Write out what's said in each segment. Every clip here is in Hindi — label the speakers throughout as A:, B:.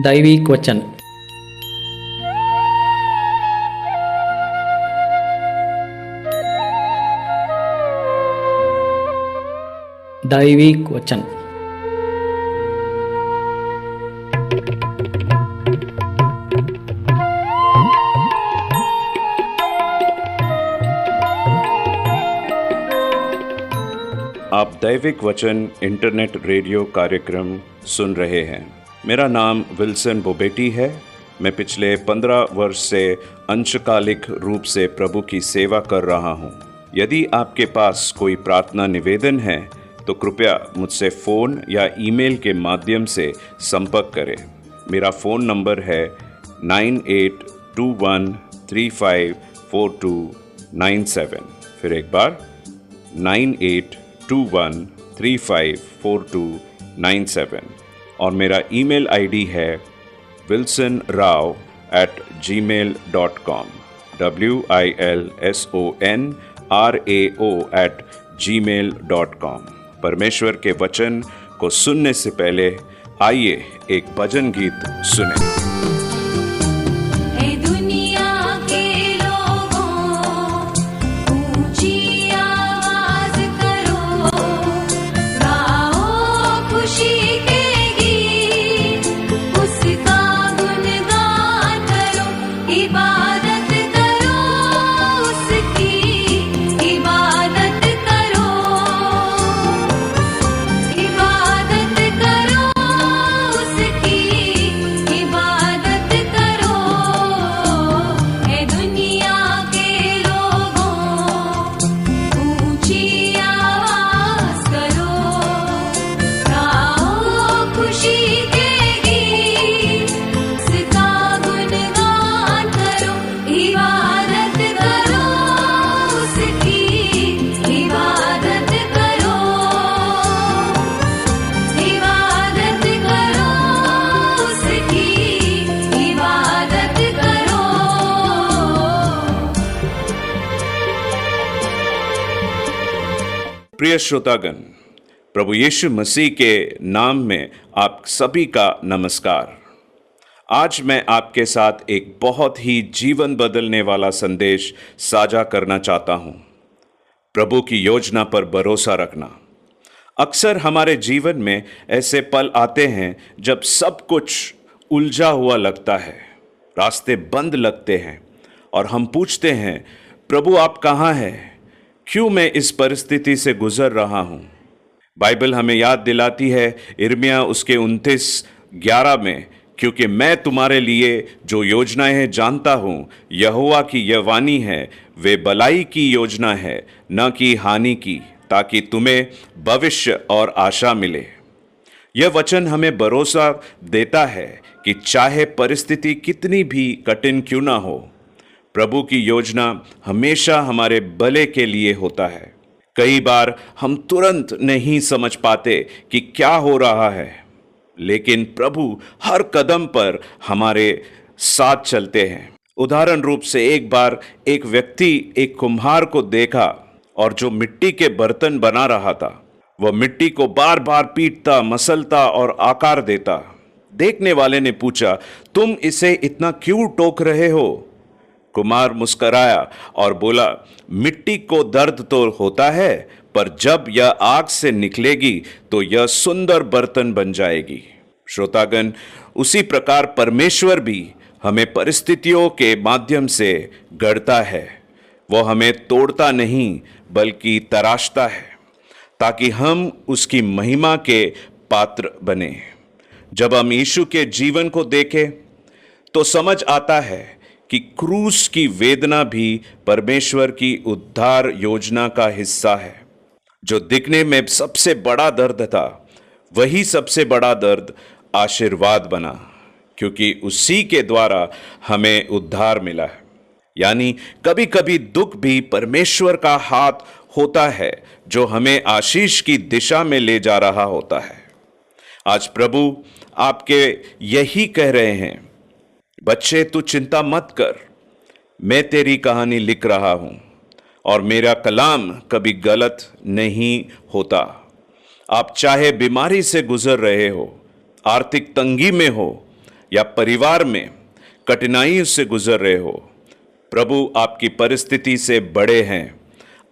A: दैविक वचन। दैविक वचन।
B: आप दैविक वचन इंटरनेट रेडियो कार्यक्रम सुन रहे हैं। मेरा नाम विल्सन बोबेटी है। मैं पिछले 15 वर्ष से अंशकालिक रूप से प्रभु की सेवा कर रहा हूँ। यदि आपके पास कोई प्रार्थना निवेदन है तो कृपया मुझसे फ़ोन या ईमेल के माध्यम से संपर्क करें। मेरा फ़ोन नंबर है 9821354297। फिर एक बार 9821354297 और मेरा ईमेल आईडी है wilsonrao@gmail.com wilsonrao@gmail.com। परमेश्वर के वचन को सुनने से पहले आइए एक भजन गीत सुनें। प्रिय श्रोतागण, प्रभु यीशु मसीह के नाम में आप सभी का नमस्कार। आज मैं आपके साथ एक बहुत ही जीवन बदलने वाला संदेश साझा करना चाहता हूं। प्रभु की योजना पर भरोसा रखना। अक्सर हमारे जीवन में ऐसे पल आते हैं जब सब कुछ उलझा हुआ लगता है, रास्ते बंद लगते हैं और हम पूछते हैं, प्रभु आप कहाँ हैं? क्यों मैं इस परिस्थिति से गुजर रहा हूं? बाइबल हमें याद दिलाती है यिर्मयाह उसके 29:11 में, क्योंकि मैं तुम्हारे लिए जो योजनाएं जानता हूं, यहोवा की यह वाणी है, वे भलाई की योजना है, न कि हानि की, ताकि तुम्हें भविष्य और आशा मिले। यह वचन हमें भरोसा देता है कि चाहे परिस्थिति कितनी भी कठिन क्यों ना हो, प्रभु की योजना हमेशा हमारे भले के लिए होता है। कई बार हम तुरंत नहीं समझ पाते कि क्या हो रहा है, लेकिन प्रभु हर कदम पर हमारे साथ चलते हैं। उदाहरण रूप से एक बार एक व्यक्ति एक कुम्हार को देखा और जो मिट्टी के बर्तन बना रहा था, वह मिट्टी को बार बार पीटता, मसलता और आकार देता। देखने वाले ने पूछा, तुम इसे इतना क्यों टोक रहे हो? कुम्हार मुस्कराया और बोला, मिट्टी को दर्द तो होता है, पर जब यह आग से निकलेगी तो यह सुंदर बर्तन बन जाएगी। श्रोतागण, उसी प्रकार परमेश्वर भी हमें परिस्थितियों के माध्यम से गढ़ता है। वो हमें तोड़ता नहीं बल्कि तराशता है, ताकि हम उसकी महिमा के पात्र बने। जब हम यीशु के जीवन को देखें तो समझ आता है कि क्रूस की वेदना भी परमेश्वर की उद्धार योजना का हिस्सा है। जो दिखने में सबसे बड़ा दर्द था, वही सबसे बड़ा दर्द आशीर्वाद बना, क्योंकि उसी के द्वारा हमें उद्धार मिला है। यानी कभी कभी दुख भी परमेश्वर का हाथ होता है, जो हमें आशीष की दिशा में ले जा रहा होता है। आज प्रभु आपके यही कह रहे हैं, बच्चे तू चिंता मत कर, मैं तेरी कहानी लिख रहा हूं और मेरा कलाम कभी गलत नहीं होता। आप चाहे बीमारी से गुजर रहे हो, आर्थिक तंगी में हो या परिवार में कठिनाइयों से गुजर रहे हो, प्रभु आपकी परिस्थिति से बड़े हैं।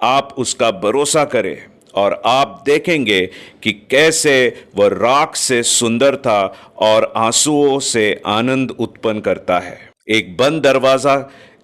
B: आप उसका भरोसा करें और आप देखेंगे कि कैसे वह राख से सुंदर था और आंसुओं से आनंद उत्पन्न करता है। एक बंद दरवाजा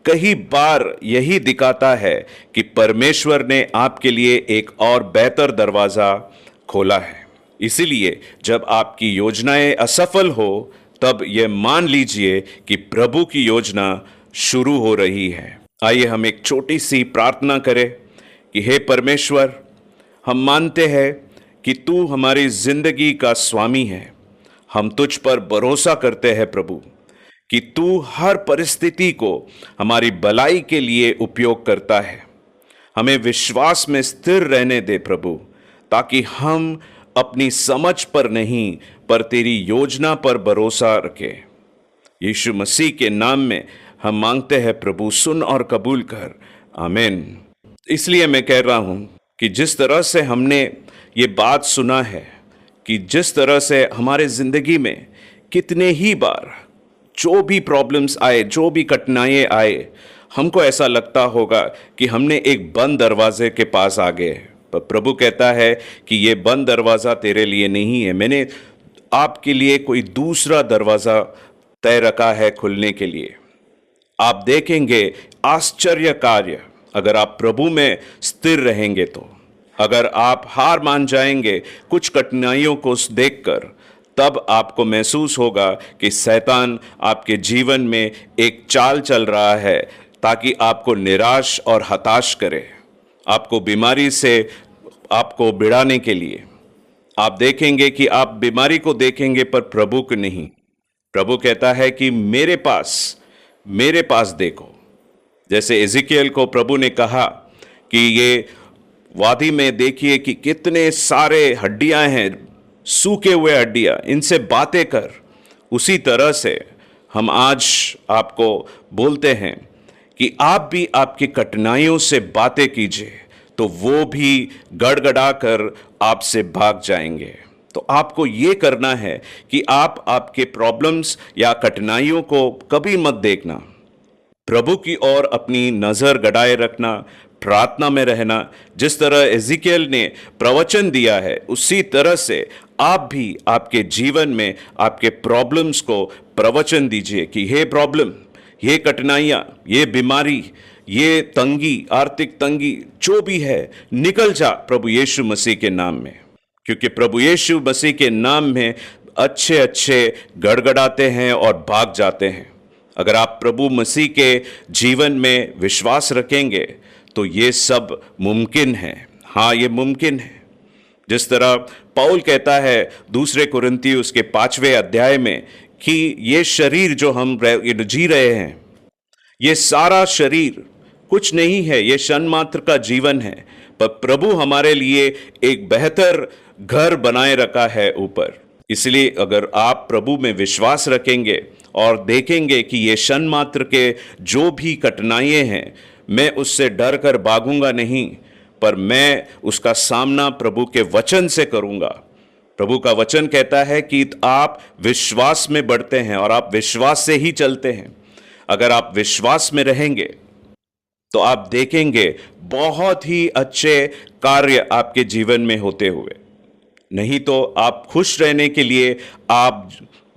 B: कई बार यही दिखाता है कि परमेश्वर ने आपके लिए एक और बेहतर दरवाजा खोला है। इसीलिए जब आपकी योजनाएं असफल हो, तब यह मान लीजिए कि प्रभु की योजना शुरू हो रही है। आइए हम एक छोटी सी प्रार्थना करें कि हे परमेश्वर, हम मानते हैं कि तू हमारी जिंदगी का स्वामी है। हम तुझ पर भरोसा करते हैं प्रभु कि तू हर परिस्थिति को हमारी भलाई के लिए उपयोग करता है। हमें विश्वास में स्थिर रहने दे प्रभु, ताकि हम अपनी समझ पर नहीं पर तेरी योजना पर भरोसा रखें। यीशु मसीह के नाम में हम मांगते हैं प्रभु, सुन और कबूल कर। आमीन। इसलिए मैं कह रहा हूं कि जिस तरह से हमने ये बात सुना है कि जिस तरह से हमारे ज़िंदगी में कितने ही बार जो भी प्रॉब्लम्स आए, जो भी कठिनाइयाँ आए, हमको ऐसा लगता होगा कि हमने एक बंद दरवाजे के पास आ गए। पर प्रभु कहता है कि ये बंद दरवाज़ा तेरे लिए नहीं है, मैंने आपके लिए कोई दूसरा दरवाज़ा तय रखा है खुलने के लिए। आप देखेंगे आश्चर्य कार्य अगर आप प्रभु में स्थिर रहेंगे तो। अगर आप हार मान जाएंगे कुछ कठिनाइयों को देखकर, तब आपको महसूस होगा कि शैतान आपके जीवन में एक चाल चल रहा है ताकि आपको निराश और हताश करे, आपको बीमारी से आपको भिड़ाने के लिए। आप देखेंगे कि आप बीमारी को देखेंगे पर प्रभु को नहीं। प्रभु कहता है कि मेरे पास देखो। जैसे एजिकियल को प्रभु ने कहा कि ये वादी में देखिए कि कितने सारे हड्डियां हैं, सूखे हुए हड्डियां, इनसे बातें कर। उसी तरह से हम आज आपको बोलते हैं कि आप भी आपकी कठिनाइयों से बातें कीजिए, तो वो भी गड़गड़ा कर आपसे भाग जाएंगे। तो आपको ये करना है कि आप आपके प्रॉब्लम्स या कठिनाइयों को कभी मत देखना, प्रभु की ओर अपनी नज़र गड़ाए रखना, प्रार्थना में रहना। जिस तरह एजिकियल ने प्रवचन दिया है, उसी तरह से आप भी आपके जीवन में आपके प्रॉब्लम्स को प्रवचन दीजिए कि हे प्रॉब्लम, ये कठिनाइयाँ, ये बीमारी, ये तंगी, आर्थिक तंगी जो भी है, निकल जा प्रभु यीशु मसीह के नाम में। क्योंकि प्रभु यीशु मसीह के नाम में अच्छे गड़गड़ाते हैं और भाग जाते हैं। अगर आप प्रभु मसीह के जीवन में विश्वास रखेंगे तो ये सब मुमकिन है। हाँ, ये मुमकिन है। जिस तरह पौल कहता है दूसरे कुरिन्ती उसके 5वें अध्याय में कि ये शरीर जो हम जी रहे हैं, ये सारा शरीर कुछ नहीं है, ये क्षण मात्र का जीवन है, पर प्रभु हमारे लिए एक बेहतर घर बनाए रखा है ऊपर। इसलिए अगर आप प्रभु में विश्वास रखेंगे और देखेंगे कि ये क्षण मात्र के जो भी कठिनाइयाँ हैं, मैं उससे डर कर भागूंगा नहीं, पर मैं उसका सामना प्रभु के वचन से करूंगा। प्रभु का वचन कहता है कि आप विश्वास में बढ़ते हैं और आप विश्वास से ही चलते हैं। अगर आप विश्वास में रहेंगे तो आप देखेंगे बहुत ही अच्छे कार्य आपके जीवन में होते हुए। नहीं तो आप खुश रहने के लिए आप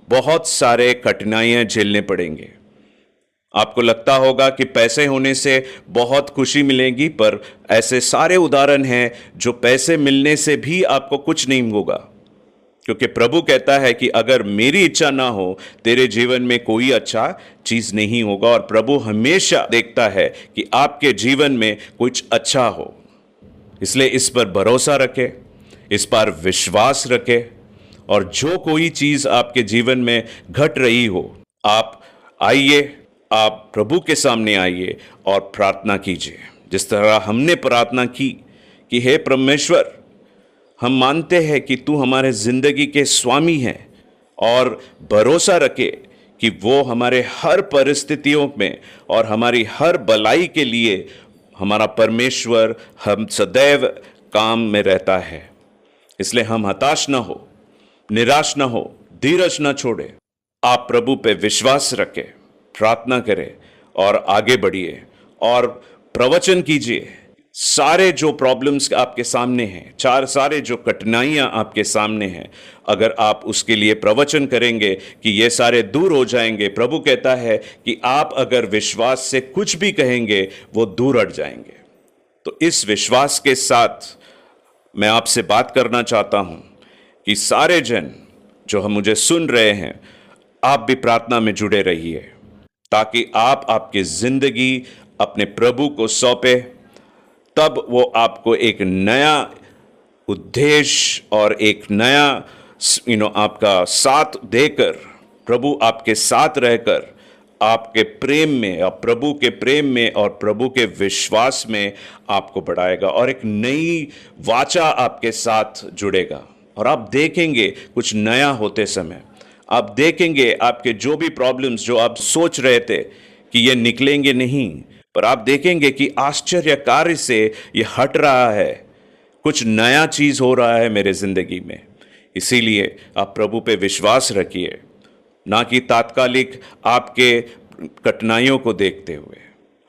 B: बहुत सारे कठिनाइयां झेलने पड़ेंगे। आपको लगता होगा कि पैसे होने से बहुत खुशी मिलेगी, पर ऐसे सारे उदाहरण हैं जो पैसे मिलने से भी आपको कुछ नहीं होगा। क्योंकि प्रभु कहता है कि अगर मेरी इच्छा ना हो तेरे जीवन में कोई अच्छा चीज नहीं होगा। और प्रभु हमेशा देखता है कि आपके जीवन में कुछ अच्छा हो। इसलिए इस पर भरोसा रखें, इस पर विश्वास रखें, और जो कोई चीज आपके जीवन में घट रही हो, आप आइए, आप प्रभु के सामने आइए और प्रार्थना कीजिए। जिस तरह हमने प्रार्थना की कि हे परमेश्वर, हम मानते हैं कि तू हमारे जिंदगी के स्वामी हैं, और भरोसा रखे कि वो हमारे हर परिस्थितियों में और हमारी हर भलाई के लिए हमारा परमेश्वर हम सदैव काम में रहता है। इसलिए हम हताश ना हो, निराश ना हो, धीरज ना छोड़े, आप प्रभु पे विश्वास रखें, प्रार्थना करें और आगे बढ़िए और प्रवचन कीजिए। सारे जो प्रॉब्लम्स आपके सामने हैं, सारे जो कठिनाइयां आपके सामने हैं, अगर आप उसके लिए प्रवचन करेंगे कि ये सारे दूर हो जाएंगे, प्रभु कहता है कि आप अगर विश्वास से कुछ भी कहेंगे वो दूर हट जाएंगे। तो इस विश्वास के साथ मैं आपसे बात करना चाहता हूं कि सारे जन जो हम मुझे सुन रहे हैं, आप भी प्रार्थना में जुड़े रहिए ताकि आप आपकी जिंदगी अपने प्रभु को सौंपे, तब वो आपको एक नया उद्देश्य और एक नया आपका साथ देकर, प्रभु आपके साथ रहकर आपके प्रेम में, आप प्रभु के प्रेम में और प्रभु के विश्वास में आपको बढ़ाएगा और एक नई वाचा आपके साथ जुड़ेगा। और आप देखेंगे कुछ नया होते समय, आप देखेंगे आपके जो भी प्रॉब्लम्स जो आप सोच रहे थे कि ये निकलेंगे नहीं, पर आप देखेंगे कि आश्चर्य कार्य से ये हट रहा है, कुछ नया चीज हो रहा है मेरे जिंदगी में। इसीलिए आप प्रभु पे विश्वास रखिए, ना कि तात्कालिक आपके कठिनाइयों को देखते हुए।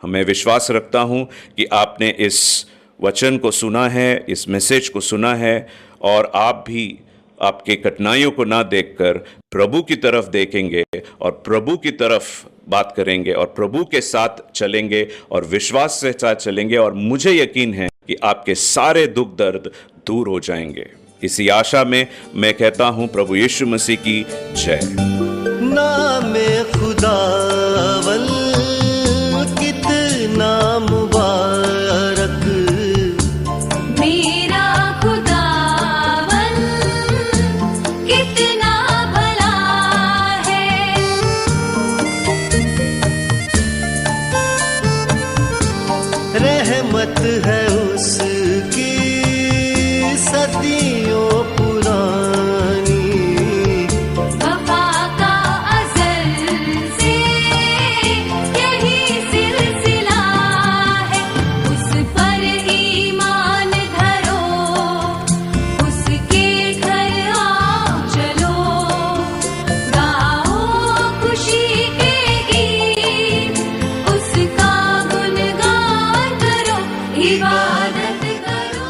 B: हमें विश्वास रखता हूं कि आपने इस वचन को सुना है, इस मैसेज को सुना है, और आप भी आपके कठिनाइयों को ना देखकर प्रभु की तरफ देखेंगे और प्रभु की तरफ बात करेंगे और प्रभु के साथ चलेंगे और विश्वास के साथ चलेंगे, और मुझे यकीन है कि आपके सारे दुख दर्द दूर हो जाएंगे। इसी आशा में मैं कहता हूं प्रभु यीशु मसीह की जय।
A: नामे खुदावन कितना मुबारक,
C: मेरा खुदावन कितना भला है।
A: रहमत है उसकी सदियों पुरानी,
C: वफा का अज़ल से यही सिलसिला है। उस पर ईमान धरो, उसके घर आओ चलो, गाओ खुशी के गीत, उसका गुणगान करो, इबादत करो।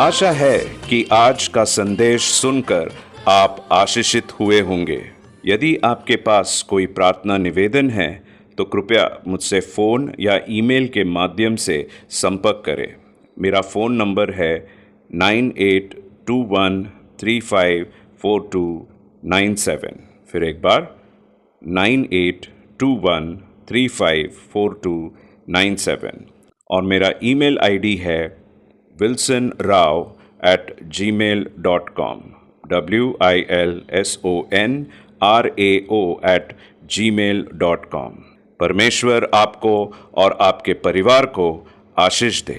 B: आशा है कि आज का संदेश सुनकर आप आशीषित हुए होंगे। यदि आपके पास कोई प्रार्थना निवेदन है तो कृपया मुझसे फ़ोन या ईमेल के माध्यम से संपर्क करें। मेरा फ़ोन नंबर है 9821354297। फिर एक बार 9821354297, और मेरा ईमेल आईडी है wilsonrao@gmail.com, wilsonrao@gmail.com। परमेश्वर आपको और आपके परिवार को आशीष दे।